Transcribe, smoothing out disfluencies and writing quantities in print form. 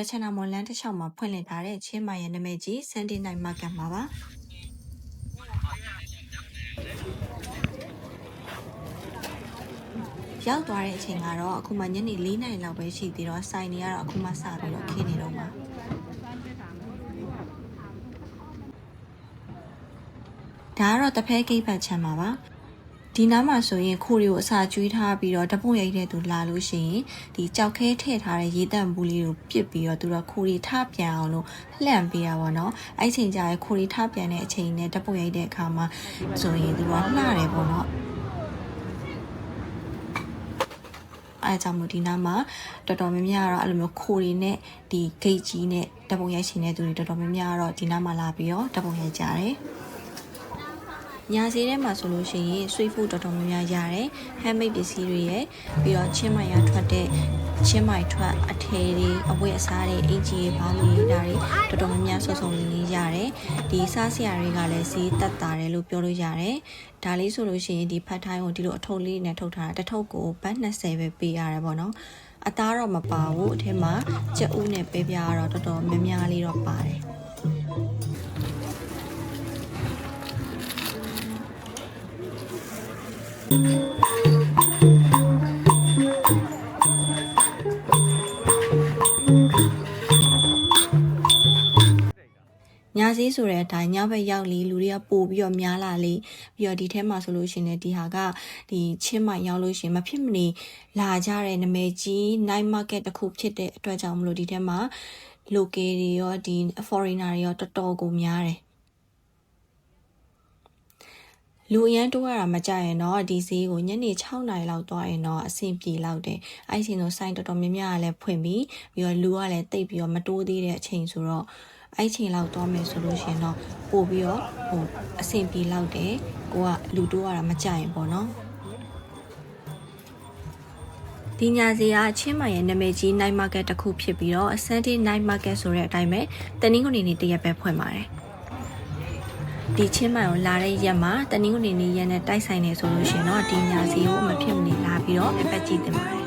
ချနာမွန်လန်းတစ်ချောင်းမှာဖွင့်လှစ်ထားတဲ့ချင်းမိုင်ရဲ့နာမည်ကြီး Sunday Night Market မှာပါရောက်သွားတဲ့အချိန်ကတော့အခုမှညနေ4 နာရီလောက်ပဲရှိသေးတော့ဆိုင်တွေကတော့အခုမှစပြီးတော့ခင်းနေတော့မှာဒါကတော့တဖဲကိတ်ဖက်ချမ်းပါပါဒီနားမှာဆိုရင်ခိုးတွေကိုအစာကျွေးထားပြီးတော့တပုတ်ရိုက်တဲ့သူလာလို့ရှိရင်ဒီကြောက်ခဲထည့်ထားတဲ့ရေတန့်ဘူးလေးကိုပစ်ပြီးတော့သူတို့ခိုးတွေထပြန်အောင်လို့လှန့်ပေးတာပေါ့နော်အဲ့ချိန်ကျရင်ခိုးတွေထပြန်တဲ့အချိန်နဲ့တပုတ်ရိုက်တဲ့အခါမှာဆိုရင်သူတို့လှတယ်ပေါ့နော်အဲကြောင့်မို့ဒီနားမှာတော်တော်များများကတော့အဲ့လိုမျိုးခိုးတွေနဲ့ဒီဂိတ်ကြီးနဲ့တပုတ်ရိုက်ရှင်တဲ့သူတွေတော်တော်များများကတော့ဒီနားမှာလာပြီးတော့တပုတ်ရိုက်ကြတယ်ညာစီထဲမှာဆိုလို့ရှိရင် sweet food တော်တော်များများရတယ် handmade ပစ္စည်းတွေရယ်ပြီးတော့ချင်းမိုင်ရထွက်တဲ့ချင်းမိုင်ထွက်အထည်တွေအဝတ်အစားတွေအင်ဂျီတွေဘောင်းတွေဒါတွေတော်တော်များများစုံစုံလင်းလင်းရတယ်ဒီစားစရာတွေကလည်းဈေးသက်သာတယ်လို့ပြောလို့ရတယ်ဒါလေးဆိုလို့ရှိရင်ဒီဖတ်ထိုင်းကိုဒီလိုအထုပ်လေးနဲ့ထုတ်ထားတာတစ်ထုပ်ကိုဘတ်20ပဲပေးရတယ်ပေါ့နော်အသားတော့မပါဘူးအထက်မှာကြက်ဥနဲ့ပဲပြားကတော့တော်တော်များများလေးတော့ပါတယ်ညာစည်းဆိုတဲ့အတိုင်းညဘက်ရောက်လေလူတွေကပို့ပြီးတော့များလာလေပြီးတော့ဒီထဲမှာဆိုလို့ရှိရင်ဒီဟာကဒီချင်းမိုင်ရောက်လို့ရှိရင်မဖြစ်မနေလာကြတဲ့နာမည်ကြီး night market တစ်ခုဖြစ်တဲ့အတွက်ကြောင့်မလို့ဒီထဲမှာ local တွေရောဒီ foreigner တွေရောတော်တော်ကိုများတယ်လူအရန်တိုးရတာမကြရင်တော့ဒီဈေးကိုညနေ6 နာရီလောက်သွားရင်တော့အဆင်ပြေလောက်တယ်အဲ့ဒီတော့ဆိုင်တော်တော်များများကလည်းဖွင့်ပြီးတော့လူကလည်းတိတ်ပြီးတော့မတိုးသေးတဲ့အချိန်ဆိုတော့အဲ့ချိန်လောက်သွားမယ်ဆိုလို့ရှိရင်တော့ပို့ပြီးတော့အဆင်ပြေလောက်တယ်ကိုကလူတိုးရတာမကြရင်ပေါ့နော်ဒီညာစီကချင်းမိုင်ရဲ့နာမည်ကြီး night market တစ်ခုဖြစ်ပြီးတော့ Sunday night market ဆိုတဲ့အတိုင်းပဲတနင်္ဂနွေနေ့တရက်ပဲဖွင့်ပါတယ်ဒီချင်းမိုင်ကိုလာတဲ့ရက်မှာတနင်္ဂနွေနေ့ရက်နဲ့တိုက်ဆိုင်နေဆိုလို့ရှိရင်တော့ဒီညာစီကိုမဖြစ်မနေလာပြီးတော့အပတ်ကြည့်တင်ပါတယ်